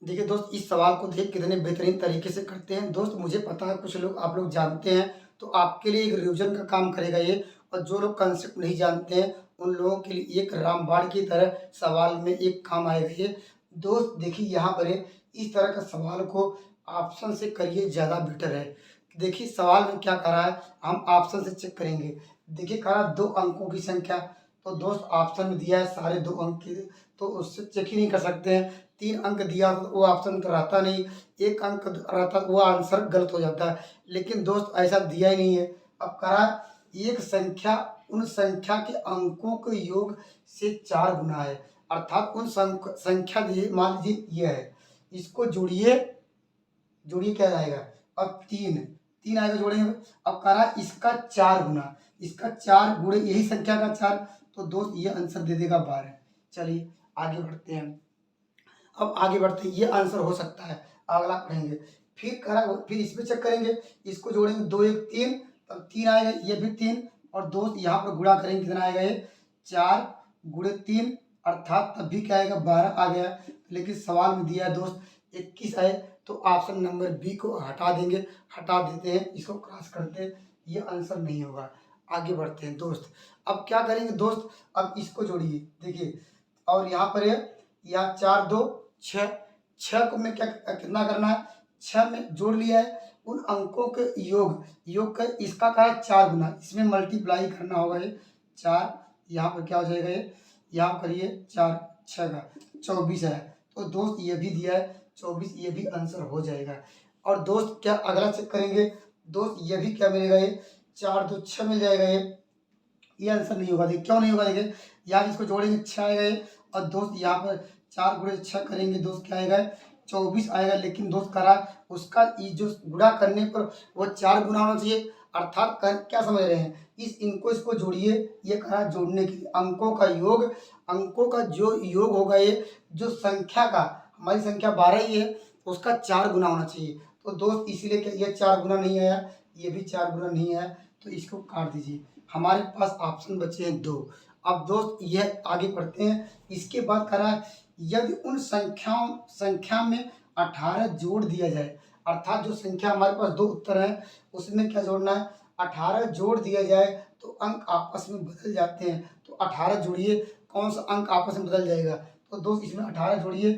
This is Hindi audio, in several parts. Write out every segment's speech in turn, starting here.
देखिए दोस्त, इस सवाल को देखिए कितने बेहतरीन तरीके से करते हैं। दोस्त मुझे पता है कुछ लोग आप लोग जानते हैं, तो आपके लिए एक रिवीजन का काम करेगा ये। और जो लोग कंसेप्ट नहीं जानते हैं, उन लोगों के लिए एक रामबाण की तरह सवाल में एक काम आएगा ये। दोस्त देखिए यहाँ पर है, इस तरह का सवाल को ऑप्शन से करिए, ज़्यादा बेटर है। देखिए सवाल में क्या करा है, हम ऑप्शन से चेक करेंगे। देखिए करा 2 अंकों की संख्या, तो दोस्त ऑप्शन में दिया है सारे 2 अंक के, तो उससे चेक ही नहीं कर सकते हैं। 3 अंक दिया तो वो ऑप्शन तो रहता नहीं, 1 अंक रहता तो वो आंसर गलत हो जाता है। लेकिन दोस्त ऐसा दिया ही नहीं है। अब करा एक संख्या उन संख्या के अंकों के योग से 4 गुना है, अर्थात उन संख्या दिए, मान लीजिए ये है, इसको जोड़िए, जोड़िए क्या आएगा, अब 3 आएगा जोड़ेंगे। अब करा इसका 4 गुना, इसका 4 गुणे यही संख्या का 4, तो दोस्त ये आंसर दे देगा 12। चलिए आगे बढ़ते हैं। अब आगे बढ़ते हैं, ये आंसर हो सकता है, अगला पढ़ेंगे। फिर इसमें चेक करेंगे, इसको जोड़ेंगे 2 1 3, तब 3 आएगा, ये भी 3। और दोस्त यहाँ पर गुणा करेंगे, कितना आएगा ये 4 गुणे 3, अर्थात तब भी क्या आएगा 12 आ गया। लेकिन सवाल में दिया है दोस्त 21 है, तो ऑप्शन नंबर बी को हटा देंगे, हटा देते हैं, इसको क्रॉस करते हैं, ये आंसर नहीं होगा। आगे बढ़ते हैं दोस्त। अब क्या करेंगे दोस्त, अब इसको जोड़िए, देखिए, और यहाँ पर है, यहाँ 4 2 6, 6 को में क्या कितना करना है, 6 में जोड़ लिया है उन अंकों के योग का, इसका क्या है 4 गुना, इसमें मल्टीप्लाई करना होगा ये 4, यहाँ पर क्या हो जाएगा ये, यहाँ करिए 4 6 का 24 है। तो दोस्त ये भी दिया है 24, ये भी आंसर हो जाएगा। और दोस्त क्या अगला चेक करेंगे, दोस्त ये भी क्या मिलेगा, ये 4 2 6 मिल जाएगा, ये आंसर नहीं होगा। देखिए क्यों नहीं होगा, देखिए यहाँ इसको जोड़ेंगे 6 आएगा ये, और दोस्त यहाँ पर 4 गुणे 6 करेंगे, दोस्त क्या आएगा 24 आएगा। लेकिन दोस्त करा उसका ये जो गुणा करने पर वो 4 गुना होना चाहिए, अर्थात क्या समझ रहे हैं, इनको इसको जोड़िए, ये करा जोड़ने के लिए अंकों का योग, अंकों का जो योग होगा, ये जो संख्या का, हमारी संख्या 12 ही है, उसका 4 गुना होना चाहिए। तो दोस्त इसीलिए क्या ये 4 गुना नहीं आया, ये भी 4 गुना नहीं आया, तो इसको काट दीजिए। हमारे पास ऑप्शन बचे हैं 2। अब दोस्त यह आगे पढ़ते हैं। इसके बाद करा यदि उन संख्या में 18 जोड़ दिया जाए, अर्थात जो संख्या हमारे पास 2 उत्तर हैं, उसमें क्या जोड़ना है, 18 जोड़ दिया जाए तो अंक आपस में बदल जाते हैं। तो 18 जोड़िए, कौन सा अंक आपस में बदल जाएगा, तो दोस्त इसमें 18 जोड़िए।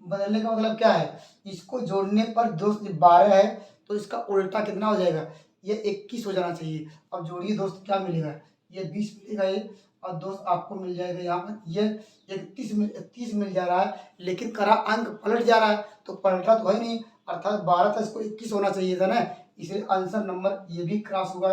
बदलने का मतलब क्या है, इसको जोड़ने पर दोस्त 12 है, तो इसका उल्टा कितना हो जाएगा, ये 21 हो जाना चाहिए। अब जोड़िए दोस्त, क्या मिलेगा, ये 20 मिलेगा ये, और दोस्त आपको मिल जाएगा यहाँ पर ये 31 मिल जा रहा है। लेकिन करा अंक पलट जा रहा है, तो पलटा तो है नहीं, अर्थात 12 था, इसको 21 होना चाहिए था ना, इसलिए आंसर नंबर ये भी क्रॉस होगा।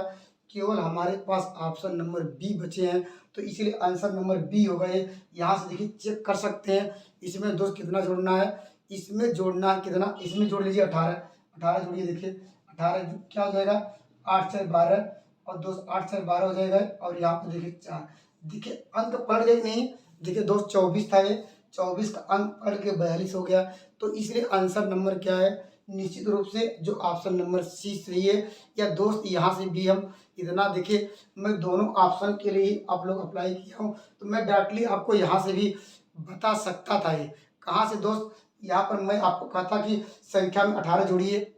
केवल हमारे पास ऑप्शन नंबर बी बचे हैं, तो इसीलिए आंसर नंबर बी होगा ये। यहाँ से देखिए चेक कर सकते हैं, इसमें दोस्त कितना जोड़ना है, इसमें जोड़ना है कितना, इसमें जोड़ लीजिए 18, 18 जोड़िए, देखिए 18 क्या हो जाएगा 8 4 12, और दोस्त 8 4 12 हो जाएगा। और यहाँ पे देखिए 4, देखिए अंक पलट गए नहीं, देखिए दोस्त 24 था ये, 24 का अंक पलट के 42 हो गया। तो इसलिए आंसर नंबर क्या है, निश्चित रूप से जो ऑप्शन नंबर सी सही है। या दोस्त यहाँ से भी हम इतना देखिए, मैं दोनों ऑप्शन के लिए ही आप लोग अप्लाई किया हूँ, तो मैं डायरेक्टली आपको यहाँ से भी बता सकता था। ये कहाँ से दोस्त, यहाँ पर मैं आपको कहा था कि संख्या में 18 जोड़िए,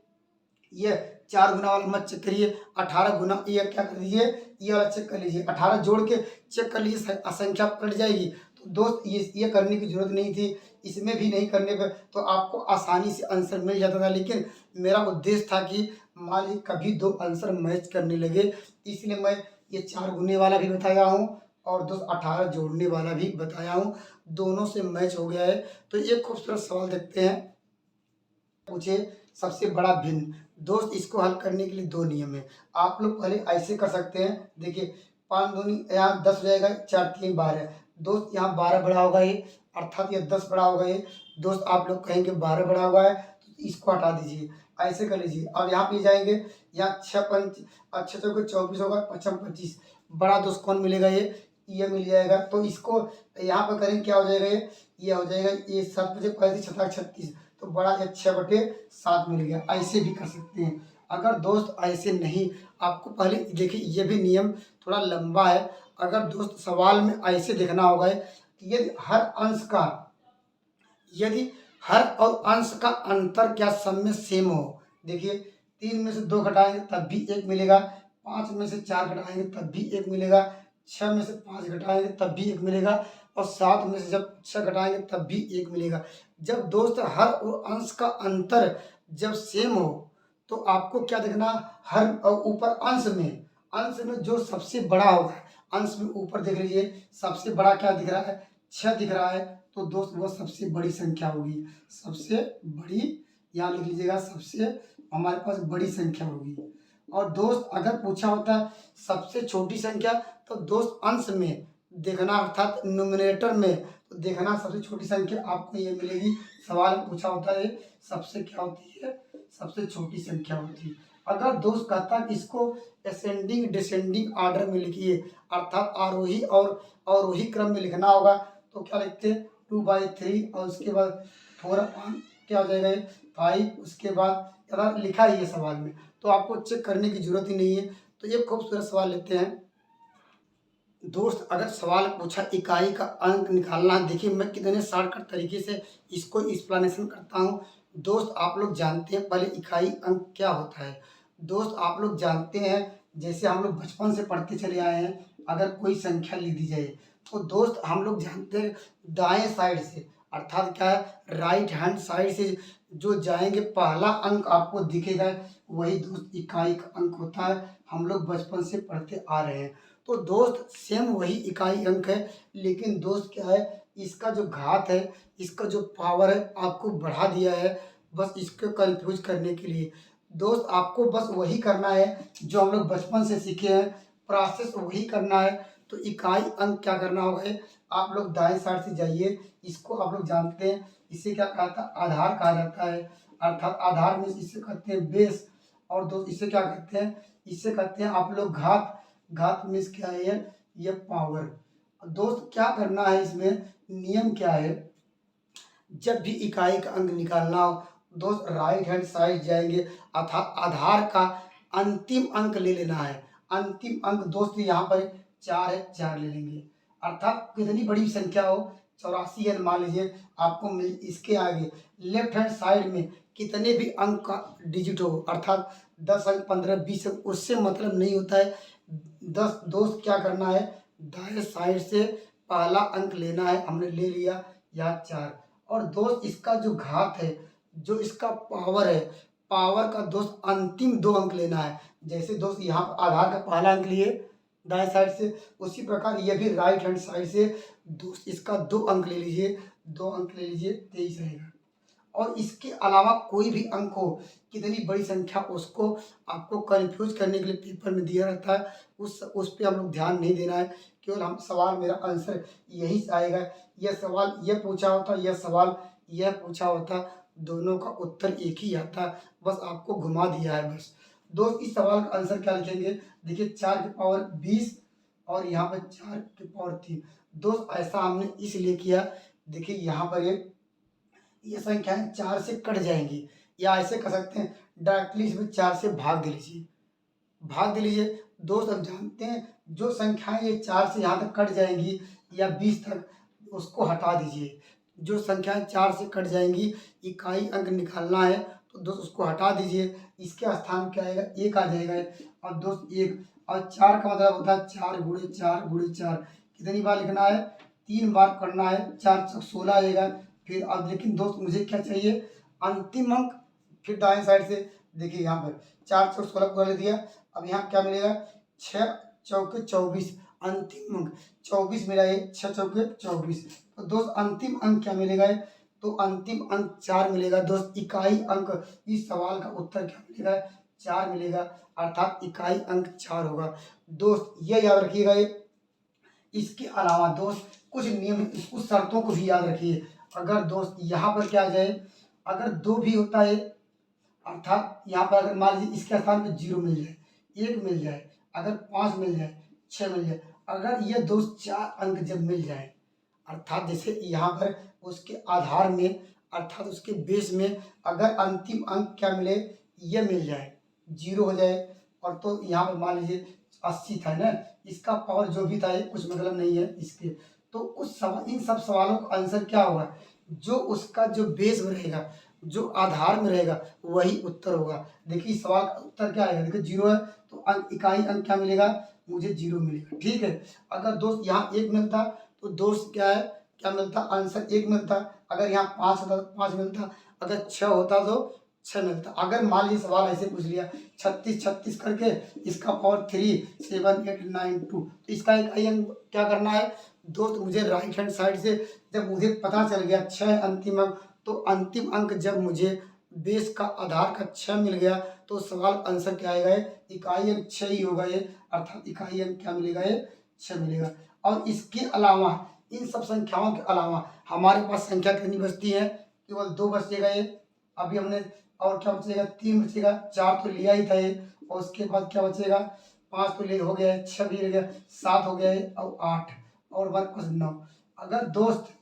ये 4 गुना वाला मत चेक करिए, 18 गुना ये क्या कर दीजिए, ये वाला चेक कर लीजिए, 18 जोड़ के चेक कर लीजिए, संख्या पलट जाएगी। तो दोस्त ये करने की जरूरत नहीं थी, इसमें भी नहीं करने पर तो आपको आसानी से आंसर मिल जाता था। लेकिन मेरा उद्देश्य था कि मान लीजिए कभी 2 आंसर मैच करने लगे, इसलिए मैं ये 4 गुने वाला भी बताया हूँ, और दोस्त 18 जोड़ने वाला भी बताया हूँ, दोनों से मैच हो गया है। तो एक खूबसूरत सवाल देखते हैं, पूछे सबसे बड़ा भिन्न। दोस्त इसको हल करने के लिए 2 नियम है, आप लोग पहले ऐसे कर सकते हैं, देखिए 5 दूनी यहाँ 10 हो जाएगा, 4 3 12, दोस्त यहाँ 12 बड़ा होगा ये, अर्थात ये 10 बड़ा होगा ये। दोस्त आप लोग कहेंगे 12 बड़ा हुआ है, तो इसको हटा दीजिए, ऐसे कर लीजिए। अब यहाँ पे जाएंगे, यहाँ 6 पंच, अच्छा चौके 24 होगा, 5 25, बड़ा दोस्त कौन मिलेगा, ये मिल जाएगा। तो इसको यहाँ पर करेंगे, क्या हो जाएगा ये हो जाएगा, ये 7 बजे 35 36, तो बड़ा ये 6/7 मिल गया। ऐसे भी कर सकते हैं। अगर दोस्त ऐसे नहीं, आपको पहले देखिए ये भी नियम थोड़ा लंबा है। अगर दोस्त सवाल में ऐसे देखना होगा कि यदि हर हर और अंश का अंतर क्या सब में सेम हो। देखिए 3 में से 2 घटाएंगे तब भी 1 मिलेगा, 5 में से 4 घटाएंगे तब भी 1 मिलेगा, 6 में से 5 घटाएंगे तब भी 1 मिलेगा, और 7 में से जब 6 घटाएंगे तब भी 1 मिलेगा। जब दोस्त हर और अंश का अंतर जब सेम हो तो आपको क्या देखना, हर और ऊपर अंश में जो सबसे बड़ा होगा, अंश में ऊपर देख लीजिए सबसे बड़ा क्या दिख रहा है, 6 दिख रहा है, तो दोस्त वो सबसे बड़ी संख्या होगी। सबसे बड़ी यहाँ लिख लीजिएगा, सबसे हमारे पास बड़ी संख्या होगी। और दोस्त अगर पूछा होता है सबसे छोटी संख्या, तो दोस्त अंश में देखना, अर्थात न्यूमरेटर में तो देखना सबसे छोटी संख्या आपको ये मिलेगी। सवाल में पूछा होता है सबसे क्या होती है, सबसे छोटी संख्या होती है। अगर दोस्त कहता है कि इसको असेंडिंग डिसेंडिंग ऑर्डर में लिखिए, अर्थात आरोही और अवरोही क्रम में लिखना होगा, तो क्या लिखते हैं 2/3 और उसके बाद 4 अपॉन क्या हो जाएगा 5, उसके बाद अगर लिखा ही है सवाल में तो आपको चेक करने की जरूरत ही नहीं है। तो ये खूबसूरत सवाल लेते हैं दोस्त। अगर सवाल पूछा इकाई का अंक निकालना है, देखिए मैं कितने शॉर्टकट तरीके से इसको एक्सप्लेनेशन करता हूँ। दोस्त आप लोग जानते हैं पहले इकाई अंक क्या होता है। दोस्त आप लोग जानते हैं, जैसे हम लोग बचपन से पढ़ते चले आए हैं, अगर कोई संख्या लिख दी जाए तो दोस्त हम लोग जानते हैं दाएं साइड से, अर्थात क्या है राइट हैंड साइड से जो जाएंगे पहला अंक आपको दिखेगा, वही दोस्त इकाई का अंक होता है। हम लोग बचपन से पढ़ते आ रहे हैं। तो दोस्त सेम वही इकाई अंक है, लेकिन दोस्त क्या है इसका जो घात है, इसका जो पावर है आपको बढ़ा दिया है, बस इसको कंफ्यूज करने के लिए। दोस्त आपको बस वही करना है जो हम लोग बचपन से सीखे हैं, प्रोसेस वही करना है। तो इकाई अंक क्या करना होगा, आप लोग दाएं साइड से जाइए, इसको आप लोग जानते हैं इसे क्या कहता है आधार कहा जाता है, अर्थात आधार में इसे कहते हैं बेस। और दोस्त इसे क्या कहते हैं, इसे कहते हैं आप लोग घात। घात मीन्स क्या है ये पावर। दोस्त क्या करना है इसमें, नियम क्या है, जब भी इकाई का अंक निकालना हो दोस्त राइट हैंड साइड जाएंगे, अर्थात आधार का अंतिम अंक ले लेना है। अंतिम अंक दोस्त यहाँ पर 4 है, 4 ले लेंगे, अर्थात कितनी बड़ी संख्या हो 84 है मान लीजिए, आपको मिल इसके आगे लेफ्ट हैंड साइड में कितने भी अंक का डिजिट हो, अर्थात 10 अंक 15 20 अंक, उससे मतलब नहीं होता है। 10 दोस्त क्या करना है, दाएं साइड से पहला अंक लेना है, हमने ले लिया या 4। और दोस्त इसका जो घात है, जो इसका पावर है, पावर का दोस्त अंतिम 2 अंक लेना है। जैसे दोस्त यहाँ आधार का पहला अंक लिए दाएं साइड से, उसी प्रकार ये भी राइट हैंड साइड से दोस्त इसका 2 अंक ले लीजिए, 2 अंक ले लीजिए 23 रहेगा। और इसके अलावा कोई भी अंक हो, कितनी बड़ी संख्या, उसको आपको कंफ्यूज करने के लिए पेपर में दिया रहता है, उस पे हम लोग ध्यान नहीं देना है। केवल हम सवाल मेरा आंसर यही से आएगा, यह सवाल यह पूछा होता, यह सवाल यह पूछा होता, दोनों का उत्तर एक ही आता, बस आपको घुमा दिया है बस। दोस्त इस सवाल का आंसर क्या लिखेंगे, देखिए 4 की पावर 20 और यहाँ पर 4 की पावर 3। दोस्त ऐसा हमने इसलिए किया, देखिए यहाँ पर ये संख्याएं 4 से कट जाएंगी, या ऐसे कर सकते हैं डायरेक्टली इसमें 4 से भाग दे लीजिए, भाग दे लीजिए। दोस्त हम जानते हैं जो संख्याएं ये 4 से यहाँ तक कट जाएंगी या 20 तक, उसको हटा दीजिए। जो संख्याएं 4 से कट जाएंगी, इकाई अंक निकालना है तो दोस्त उसको हटा दीजिए, इसके स्थान क्या आएगा 1 आ जाएगा। और दोस्त 1 और 4 का मतलब होता है 4 गुणे 4 गुणे 4, कितनी बार लिखना है 3 बार करना है, 4 चौक 16 आएगा। फिर अब लेकिन दोस्त मुझे क्या चाहिए अंतिम अंक, फिर दाएं साइड से देखिए यहाँ पर 4 चौक 16 पूरा ले दिया। अब यहाँ क्या मिलेगा 6 चौके 24, अंतिम अंक 24 मिला है, 6 चौके 24। तो दोस्त अंतिम अंक क्या मिलेगा, तो अंतिम अंक 4 मिलेगा। दोस्त इकाई अंक, इस सवाल का उत्तर क्या मिलेगा 4 मिलेगा, अर्थात इकाई अंक 4 होगा। दोस्त ये याद रखिएगा। इसके अलावा दोस्त कुछ नियम, कुछ शर्तों को भी याद रखिए। अगर दोस्त यहाँ पर क्या आ जाए, अगर 2 भी होता है, अर्थात यहाँ पर अगर मान लीजिए इसके स्थान पर 0 मिल जाए, 1 मिल जाए, अगर 5 मिल जाए, 6 मिल जाए, अगर ये दोस्त 4 अंक जब मिल जाए, अर्थात जैसे यहाँ पर उसके आधार में, अर्थात उसके बेस में अगर अंतिम अंक क्या मिले ये मिल जाए 0 हो जाए, और तो यहाँ पर मान लीजिए 80 था ना, इसका पावर जो भी था ये कुछ मतलब नहीं है इसके, तो उस सवाल इन सब सवालों का आंसर क्या होगा, जो उसका जो बेस में रहेगा, जो आधार में रहेगा, वही उत्तर होगा। देखिए सवाल का उत्तर क्या आएगा, देखिए 0 है तो अंक इकाई अंक क्या मिलेगा, मुझे 0 मिलेगा। ठीक है, अगर दोस्त यहाँ 1 मिलता तो दोस्त क्या है, क्या मिलता, आंसर 1 मिलता। अगर यहाँ 5 होता तो 5 मिलता। अगर 6 होता तो 6 मिलता। अगर मान लीजिए सवाल ऐसे पूछ लिया 36 36 करके इसका पावर 3 7 8 9 2, तो इसका इकाई अंक क्या करना है दोस्त, मुझे राइट हैंड साइड से जब मुझे पता चल गया 6 अंतिम अंक, तो अंतिम अंक जब मुझे बेस का आधार का 6 मिल गया तो सवाल आंसर क्या आएगा, इकाई अंक 6 ही होगा ये, अर्थात इकाई अंक क्या मिलेगा, ये 6 मिलेगा। और इसके अलावा इन सब संख्याओं के अलावा हमारे पास संख्या कितनी बचती है, केवल 2 बचेगा ये। अभी हमने और क्या बचेगा, 3 बचेगा, 4 तो लिया ही था ये, और उसके बाद क्या बचेगा, 5 तो ले हो गया है, 6 भी रह गया, 7 हो गया है और 8 और 1 प्लस 9। अगर दोस्त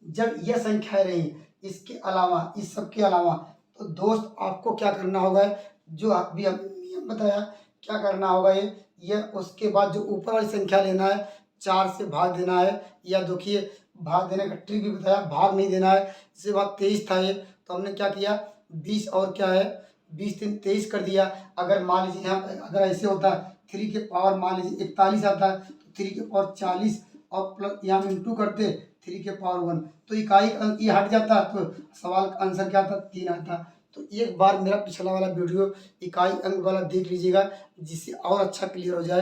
जब यह संख्याएं रही इसके अलावा, इस सब के अलावा, तो दोस्त आपको क्या करना होगा, जो अभी हम नियम बताया क्या करना होगा, ये उसके बाद जो ऊपर वाली संख्या लेना है 4 से भाग देना है, या देखिए भाग देने का ट्रिक भी बताया, भाग नहीं देना है। इसके बाद 23 था ये, तो हमने क्या किया 20 और क्या है 20 3 23 कर दिया। अगर मान लीजिए यहाँ पे अगर ऐसे होता 3 के पावर मान लीजिए 41 आता है तो 3 के पावर 40 और प्लस यहाँ में इंटू करते 3 के पावर 1, तो इकाई अंक ये हट जाता तो सवाल का आंसर क्या आता, 3 आता। तो एक बार मेरा पिछला वाला वीडियो इकाई अंक वाला देख लीजिएगा, जिससे और अच्छा क्लियर हो जाए।